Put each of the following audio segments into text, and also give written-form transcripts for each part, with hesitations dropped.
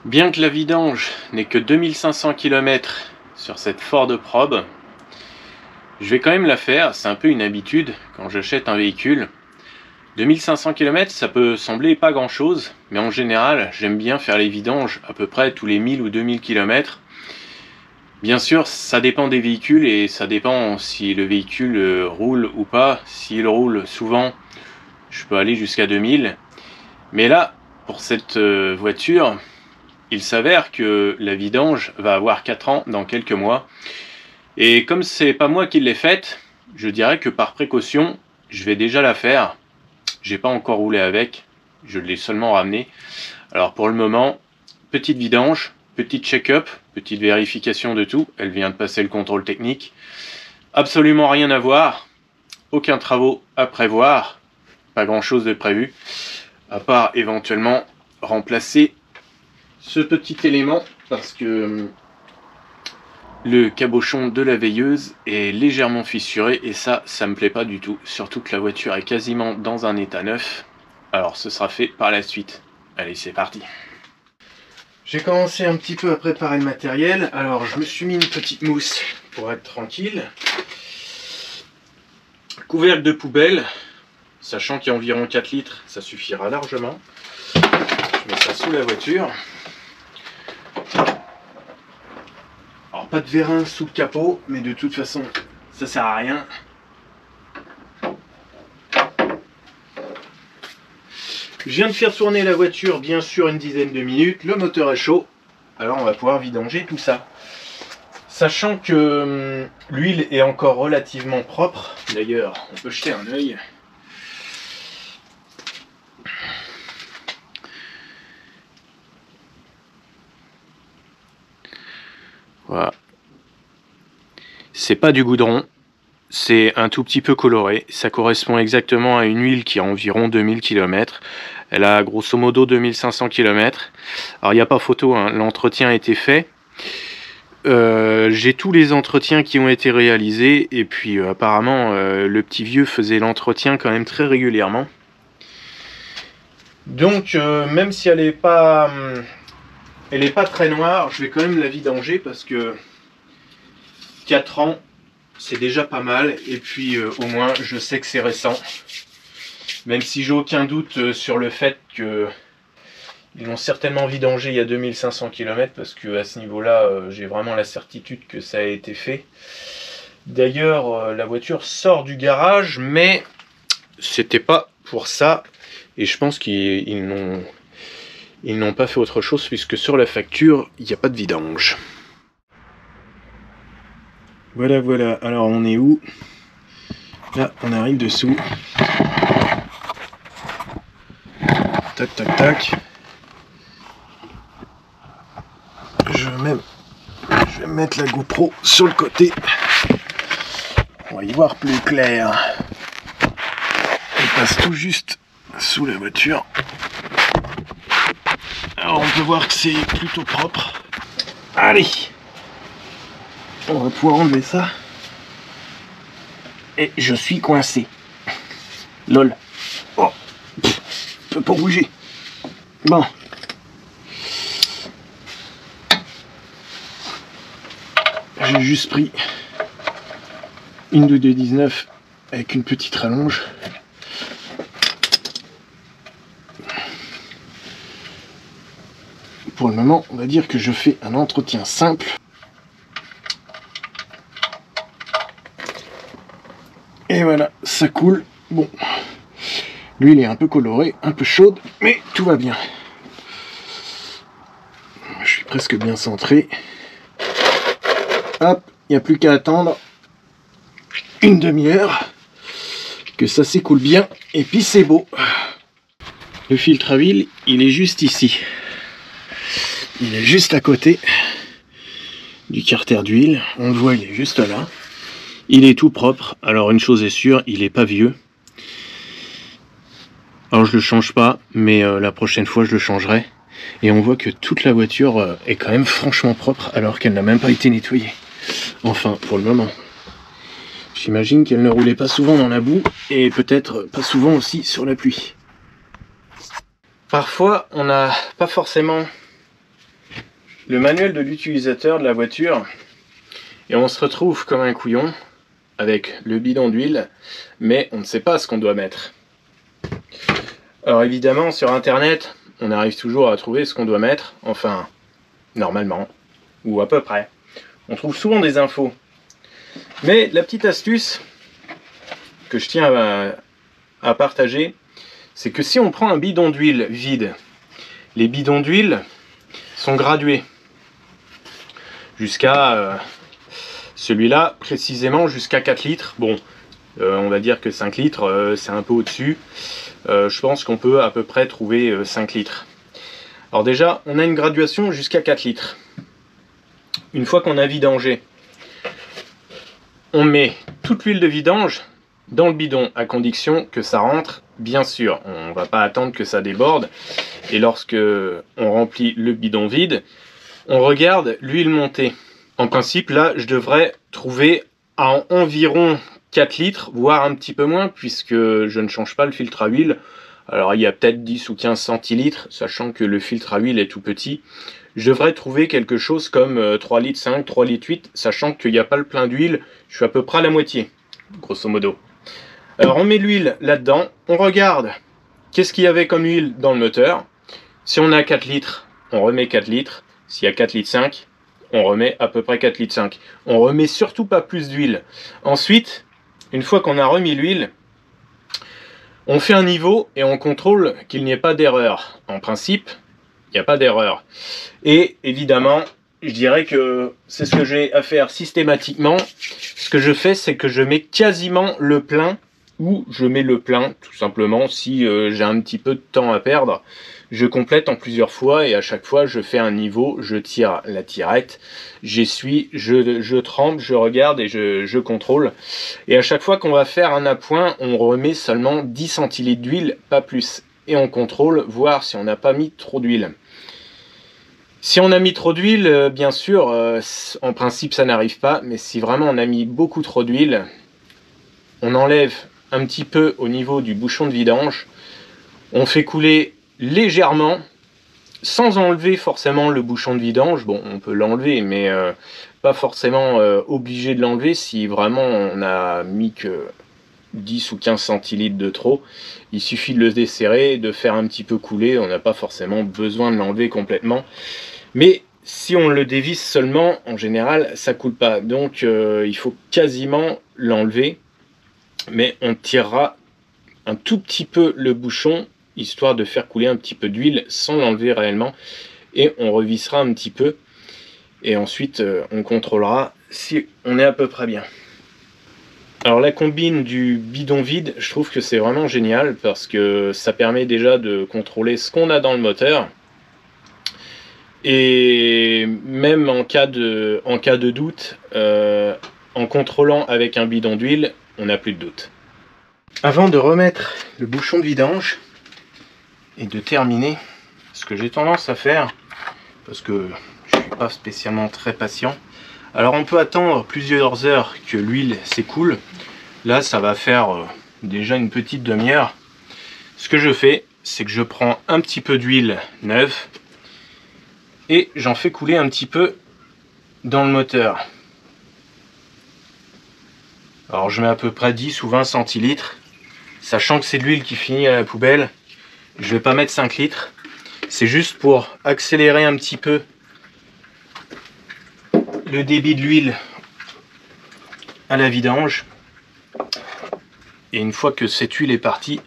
Bien que la vidange n'ait que 2500 km sur cette Ford Probe, je vais quand même la faire. C'est un peu une habitude quand j'achète un véhicule. 2500 km, ça peut sembler pas grand chose, mais en général, j'aime bien faire les vidanges à peu près tous les 1000 ou 2000 km. Bien sûr, ça dépend des véhicules et ça dépend si le véhicule roule ou pas. S'il roule souvent, je peux aller jusqu'à 2000. Mais là, pour cette voiture, il s'avère que la vidange va avoir 4 ans dans quelques mois. Et comme c'est pas moi qui l'ai faite, je dirais que par précaution, je vais déjà la faire. J'ai pas encore roulé avec, je l'ai seulement ramené. Alors pour le moment, petite vidange, petite check-up, petite vérification de tout. Elle vient de passer le contrôle technique. Absolument rien à voir, aucun travaux à prévoir, pas grand chose de prévu, à part éventuellement remplacer ce petit élément parce que le cabochon de la veilleuse est légèrement fissuré et ça me plaît pas du tout, surtout que la voiture est quasiment dans un état neuf. Alors ce sera fait par la suite. Allez, c'est parti. J'ai commencé un petit peu à préparer le matériel. Alors je me suis mis une petite mousse pour être tranquille. Couvercle de poubelle, sachant qu'il y a environ 4 litres, ça suffira largement. Je mets ça sous la voiture. Alors pas de vérin sous le capot, mais de toute façon ça sert à rien. Je viens de faire tourner la voiture bien sûr une dizaine de minutes, le moteur est chaud, alors on va pouvoir vidanger tout ça. Sachant que l'huile est encore relativement propre, d'ailleurs on peut jeter un œil. Voilà. C'est pas du goudron, c'est un tout petit peu coloré. Ça correspond exactement à une huile qui a environ 2000 km. Elle a grosso modo 2500 km. Alors il n'y a pas photo, hein. L'entretien a été fait. J'ai tous les entretiens qui ont été réalisés. Et puis apparemment le petit vieux faisait l'entretien quand même très régulièrement. Donc même si elle n'est pas très noire, je vais quand même la vidanger parce que 4 ans, c'est déjà pas mal. Et puis au moins, je sais que c'est récent. Même si j'ai aucun doute sur le fait que ils l'ont certainement vidangé il y a 2500 km parce que à ce niveau-là, j'ai vraiment la certitude que ça a été fait. D'ailleurs, la voiture sort du garage, mais c'était pas pour ça. Et je pense qu'ils n'ont pas fait autre chose puisque sur la facture, il n'y a pas de vidange. Voilà, voilà. Alors on est où? Là, on arrive dessous. Tac, tac, tac. Je vais mettre la GoPro sur le côté. On va y voir plus clair. Elle passe tout juste sous la voiture. Alors on peut voir que c'est plutôt propre. Allez, on va pouvoir enlever ça. Et je suis coincé. Lol. Oh, je peux pas bouger. Bon. J'ai juste pris une de 2,19 avec une petite rallonge. Pour le moment, on va dire que je fais un entretien simple. Et voilà, ça coule. Bon, l'huile est un peu colorée, un peu chaude, mais tout va bien. Je suis presque bien centré. Hop, il n'y a plus qu'à attendre une demi-heure que ça s'écoule bien et puis c'est beau. Le filtre à huile, il est juste ici. Il est juste à côté du carter d'huile. On le voit, il est juste là. Il est tout propre. Alors une chose est sûre, il n'est pas vieux. Alors je le change pas, mais la prochaine fois je le changerai. Et on voit que toute la voiture est quand même franchement propre alors qu'elle n'a même pas été nettoyée. Enfin, pour le moment. J'imagine qu'elle ne roulait pas souvent dans la boue et peut-être pas souvent aussi sur la pluie. Parfois, on n'a pas forcément le manuel de l'utilisateur de la voiture et on se retrouve comme un couillon avec le bidon d'huile, mais on ne sait pas ce qu'on doit mettre. Alors évidemment, sur internet, on arrive toujours à trouver ce qu'on doit mettre, enfin, normalement, ou à peu près. On trouve souvent des infos. Mais la petite astuce que je tiens à partager, c'est que si on prend un bidon d'huile vide, les bidons d'huile sont gradués jusqu'à celui-là précisément jusqu'à 4 litres. Bon, on va dire que 5 litres c'est un peu au-dessus. Je pense qu'on peut à peu près trouver 5 litres. Alors déjà, on a une graduation jusqu'à 4 litres. Une fois qu'on a vidangé, on met toute l'huile de vidange dans le bidon à condition que ça rentre. Bien sûr, on ne va pas attendre que ça déborde. Et lorsque on remplit le bidon vide, on regarde l'huile monter. En principe, là, je devrais trouver à environ 4 litres, voire un petit peu moins, puisque je ne change pas le filtre à huile. Alors, il y a peut-être 10 ou 15 centilitres, sachant que le filtre à huile est tout petit. Je devrais trouver quelque chose comme 3 litres 5, 3 litres 8, sachant qu'il n'y a pas le plein d'huile. Je suis à peu près à la moitié, grosso modo. Alors, on met l'huile là-dedans, on regarde qu'est-ce qu'il y avait comme huile dans le moteur. Si on a 4 litres, on remet 4 litres. S'il y a 4 litres 5, on remet à peu près 4 litres 5. On remet surtout pas plus d'huile. Ensuite, une fois qu'on a remis l'huile, on fait un niveau et on contrôle qu'il n'y ait pas d'erreur. En principe, il n'y a pas d'erreur. Et évidemment, je dirais que c'est ce que j'ai à faire systématiquement. Ce que je fais, c'est que je mets quasiment le plein, ou je mets le plein, tout simplement, si j'ai un petit peu de temps à perdre. Je complète en plusieurs fois et à chaque fois je fais un niveau, je tire la tirette, j'essuie, je trempe, je regarde et je contrôle. Et à chaque fois qu'on va faire un appoint, on remet seulement 10 centilitres d'huile, pas plus. Et on contrôle, voir si on n'a pas mis trop d'huile. Si on a mis trop d'huile, bien sûr, en principe ça n'arrive pas, mais si vraiment on a mis beaucoup trop d'huile, on enlève un petit peu au niveau du bouchon de vidange, on fait couler légèrement, sans enlever forcément le bouchon de vidange. Bon, on peut l'enlever, mais pas forcément obligé de l'enlever si vraiment on a mis que 10 ou 15 centilitres de trop. Il suffit de le desserrer, de faire un petit peu couler, on n'a pas forcément besoin de l'enlever complètement. Mais si on le dévisse seulement, en général, ça coule pas. Donc il faut quasiment l'enlever, mais on tirera un tout petit peu le bouchon, histoire de faire couler un petit peu d'huile sans l'enlever réellement, et on revissera un petit peu et ensuite on contrôlera si on est à peu près bien. Alors la combine du bidon vide, je trouve que c'est vraiment génial parce que ça permet déjà de contrôler ce qu'on a dans le moteur, et même en cas de doute, en contrôlant avec un bidon d'huile, on n'a plus de doute. Avant de remettre le bouchon de vidange et de terminer, ce que j'ai tendance à faire, parce que je ne suis pas spécialement très patient, alors on peut attendre plusieurs heures que l'huile s'écoule. Là ça va faire déjà une petite demi-heure. Ce que je fais, c'est que je prends un petit peu d'huile neuve et j'en fais couler un petit peu dans le moteur. Alors je mets à peu près 10 ou 20 centilitres, sachant que c'est de l'huile qui finit à la poubelle. Je vais pas mettre 5 litres, c'est juste pour accélérer un petit peu le débit de l'huile à la vidange. Et une fois que cette huile est partie,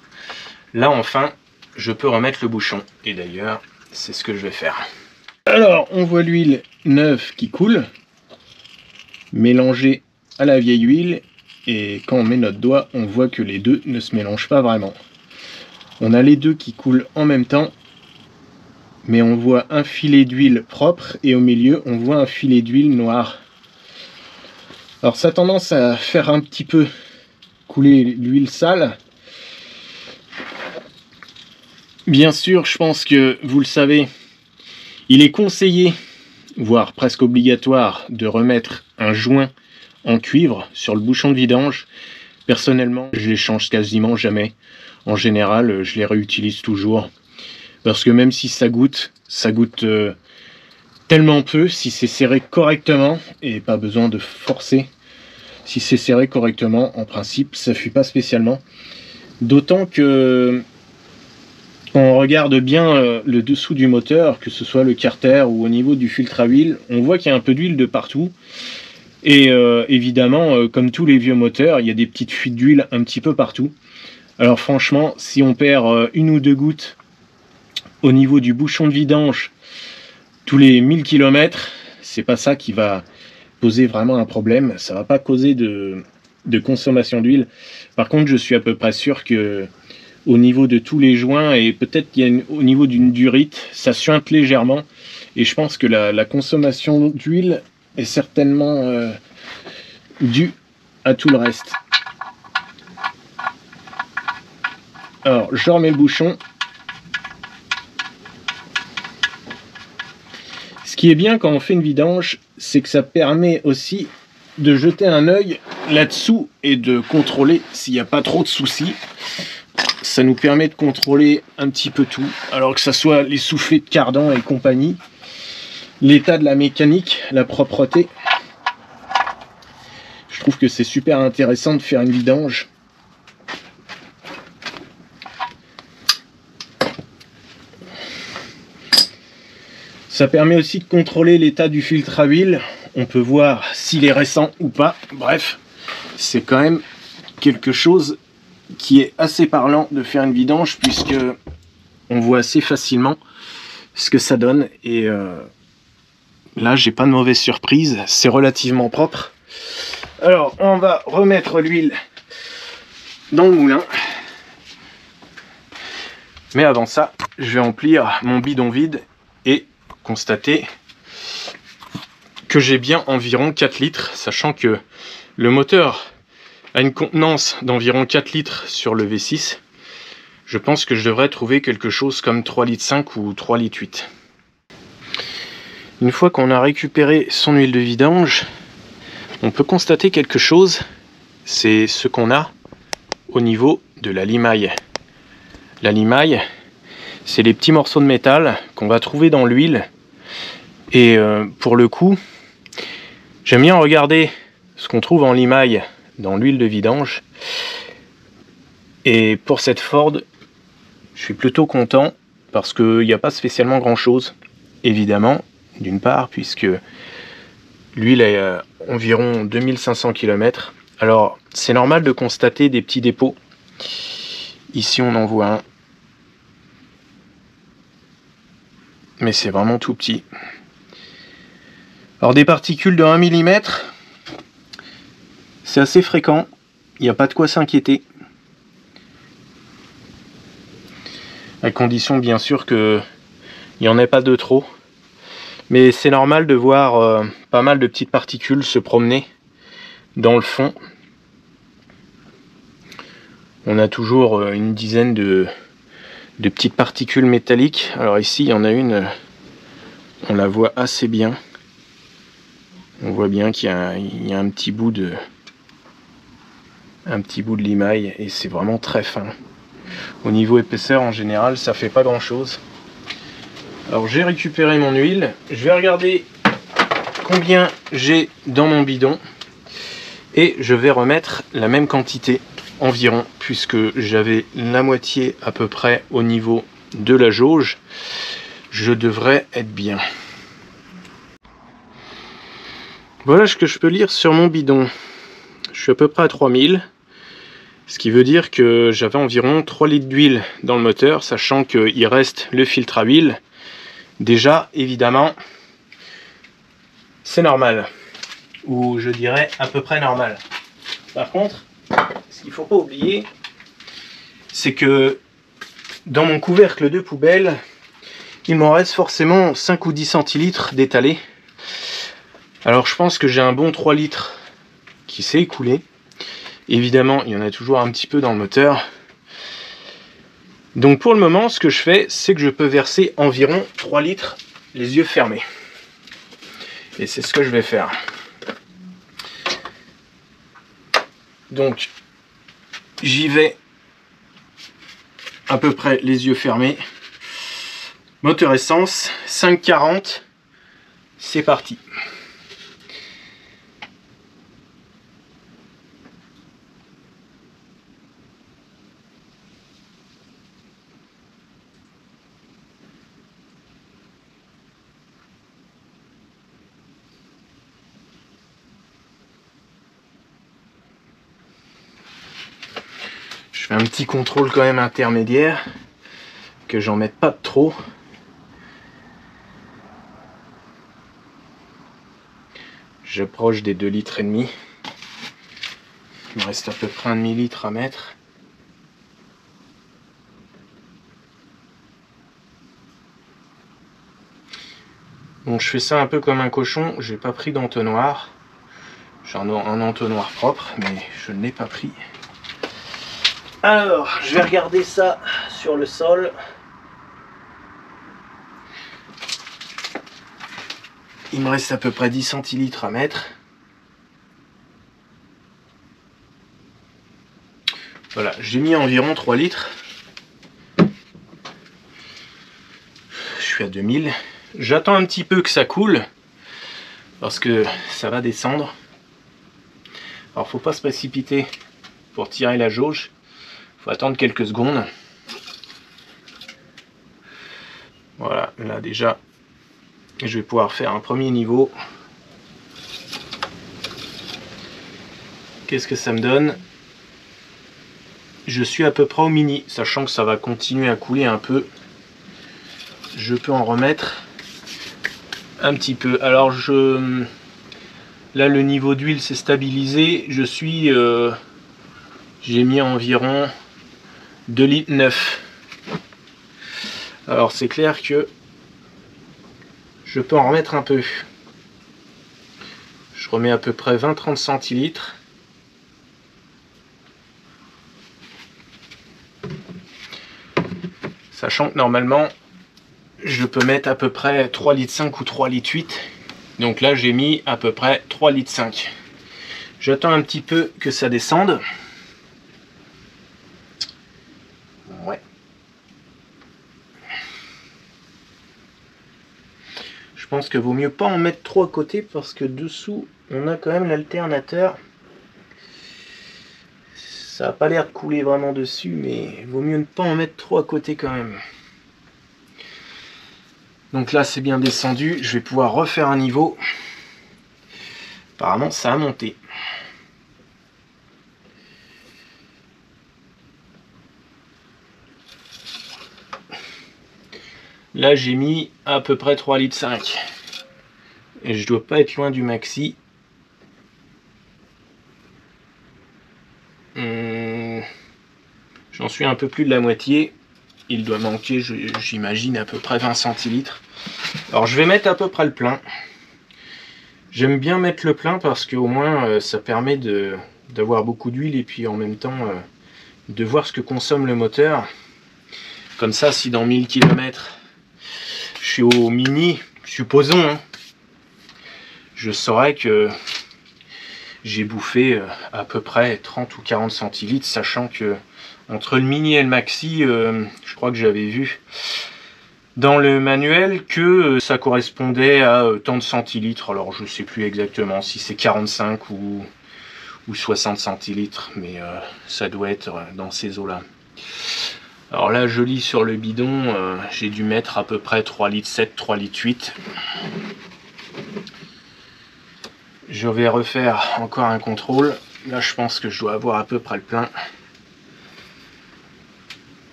là enfin je peux remettre le bouchon. Et d'ailleurs c'est ce que je vais faire. Alors on voit l'huile neuve qui coule, mélangée à la vieille huile, et quand on met notre doigt on voit que les deux ne se mélangent pas vraiment. On a les deux qui coulent en même temps, mais on voit un filet d'huile propre et au milieu on voit un filet d'huile noire. Alors ça a tendance à faire un petit peu couler l'huile sale. Bien sûr, je pense que vous le savez, il est conseillé, voire presque obligatoire, de remettre un joint en cuivre sur le bouchon de vidange. Personnellement, je les change quasiment jamais. En général, je les réutilise toujours. Parce que même si ça goûte tellement peu si c'est serré correctement, et pas besoin de forcer. Si c'est serré correctement, en principe, ça fuit pas spécialement. D'autant que quand on regarde bien le dessous du moteur, que ce soit le carter ou au niveau du filtre à huile, on voit qu'il y a un peu d'huile de partout. Et évidemment, comme tous les vieux moteurs, il y a des petites fuites d'huile un petit peu partout. Alors franchement, si on perd une ou deux gouttes au niveau du bouchon de vidange tous les 1000 km, c'est pas ça qui va poser vraiment un problème. Ça va pas causer de consommation d'huile. Par contre, je suis à peu près sûr que au niveau de tous les joints, et peut-être qu'il y a au niveau d'une durite, ça suinte légèrement. Et je pense que la consommation d'huile est certainement due à tout le reste. Alors, je remets le bouchon. Ce qui est bien quand on fait une vidange, c'est que ça permet aussi de jeter un œil là-dessous et de contrôler s'il n'y a pas trop de soucis. Ça nous permet de contrôler un petit peu tout, alors que ça soit les soufflets de cardan et compagnie, l'état de la mécanique, la propreté. Je trouve que c'est super intéressant de faire une vidange. Ça permet aussi de contrôler l'état du filtre à huile. On peut voir s'il est récent ou pas. Bref, c'est quand même quelque chose qui est assez parlant de faire une vidange, puisque on voit assez facilement ce que ça donne. Et là, j'ai pas de mauvaise surprise. C'est relativement propre. Alors, on va remettre l'huile dans le moulin. Mais avant ça, je vais remplir mon bidon vide et constater que j'ai bien environ 4 litres, sachant que le moteur a une contenance d'environ 4 litres sur le V6. Je pense que je devrais trouver quelque chose comme 3,5 litres ou 3,8 litres. Une fois qu'on a récupéré son huile de vidange, on peut constater quelque chose, c'est ce qu'on a au niveau de la limaille. La limaille, c'est les petits morceaux de métal qu'on va trouver dans l'huile. Et pour le coup, j'aime bien regarder ce qu'on trouve en limaille dans l'huile de vidange. Et pour cette Ford, je suis plutôt content parce qu'il n'y a pas spécialement grand chose, évidemment, d'une part, puisque l'huile est à environ 2500 km. Alors, c'est normal de constater des petits dépôts. Ici, on en voit un. Mais c'est vraiment tout petit. Alors, des particules de 1 mm, c'est assez fréquent. Il n'y a pas de quoi s'inquiéter. À condition, bien sûr, qu'il n'y en ait pas de trop. Mais c'est normal de voir pas mal de petites particules se promener dans le fond. On a toujours une dizaine de petites particules métalliques. Alors ici, il y en a une, on la voit assez bien. On voit bien qu'il y a un petit bout de limaille, et c'est vraiment très fin. Au niveau épaisseur, en général, ça fait pas grand chose. Alors j'ai récupéré mon huile, je vais regarder combien j'ai dans mon bidon et je vais remettre la même quantité environ, puisque j'avais la moitié à peu près au niveau de la jauge. Je devrais être bien. Voilà ce que je peux lire sur mon bidon. Je suis à peu près à 3000, ce qui veut dire que j'avais environ 3 litres d'huile dans le moteur, sachant qu'il reste le filtre à huile. Déjà, évidemment, c'est normal, ou je dirais à peu près normal. Par contre, ce qu'il ne faut pas oublier, c'est que dans mon couvercle de poubelle, il m'en reste forcément 5 ou 10 centilitres d'étalé. Alors je pense que j'ai un bon 3 litres qui s'est écoulé. Évidemment, il y en a toujours un petit peu dans le moteur. Donc pour le moment, ce que je fais, c'est que je peux verser environ 3 litres les yeux fermés. Et c'est ce que je vais faire. Donc, j'y vais à peu près les yeux fermés. Moteur essence, 5,40. c'est parti. Je fais un petit contrôle quand même intermédiaire, que j'en mette pas trop. J'approche des 2,5 litres. Il me reste à peu près un demi-litre à mettre. Bon, je fais ça un peu comme un cochon, j'ai pas pris d'entonnoir. J'ai un entonnoir propre, mais je ne l'ai pas pris. Alors, je vais regarder ça sur le sol. Il me reste à peu près 10 centilitres à mettre. Voilà, j'ai mis environ 3 litres. Je suis à 2000. J'attends un petit peu que ça coule, parce que ça va descendre. Alors, faut pas se précipiter pour tirer la jauge. Faut attendre quelques secondes. Voilà, là déjà, je vais pouvoir faire un premier niveau. Qu'est-ce que ça me donne? Je suis à peu près au mini, sachant que ça va continuer à couler un peu. Je peux en remettre un petit peu. Alors là, le niveau d'huile s'est stabilisé. J'ai mis environ 2,9 litres. Alors c'est clair que je peux en remettre un peu. Je remets à peu près 20-30 centilitres. Sachant que normalement, je peux mettre à peu près 3,5 litres ou 3,8 litres. Donc là, j'ai mis à peu près 3,5 litres. J'attends un petit peu que ça descende. Ouais. Je pense que vaut mieux pas en mettre trop à côté parce que dessous, on a quand même l'alternateur. Ça n'a pas l'air de couler vraiment dessus, mais vaut mieux ne pas en mettre trop à côté quand même. Donc là, c'est bien descendu. Je vais pouvoir refaire un niveau. Apparemment, ça a monté. Là, j'ai mis à peu près 3,5 litres. Et je dois pas être loin du maxi. J'en suis un peu plus de la moitié. Il doit manquer, j'imagine, à peu près 20 centilitres. Alors, je vais mettre à peu près le plein. J'aime bien mettre le plein parce qu'au moins, ça permet d'avoir beaucoup d'huile et puis en même temps, de voir ce que consomme le moteur. Comme ça, si dans 1000 km, je suis au mini, supposons, hein, je saurais que j'ai bouffé à peu près 30 ou 40 centilitres, sachant que entre le mini et le maxi, je crois que j'avais vu dans le manuel que ça correspondait à tant de centilitres. Alors je sais plus exactement si c'est 45 ou 60 centilitres, mais ça doit être dans ces eaux-là. Alors là, je lis sur le bidon, j'ai dû mettre à peu près 3,7 litres, 3,8 litres. Je vais refaire encore un contrôle. Là, je pense que je dois avoir à peu près le plein.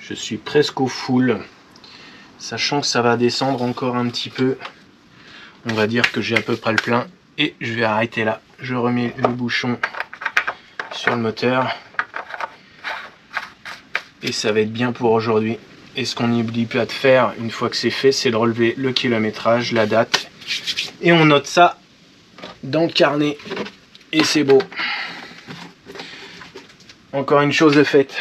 Je suis presque au full, sachant que ça va descendre encore un petit peu. On va dire que j'ai à peu près le plein et je vais arrêter là. Je remets le bouchon sur le moteur et ça va être bien pour aujourd'hui. Et ce qu'on n'oublie pas de faire une fois que c'est fait, c'est de relever le kilométrage, la date. Et on note ça dans le carnet. Et c'est beau. Encore une chose de faite.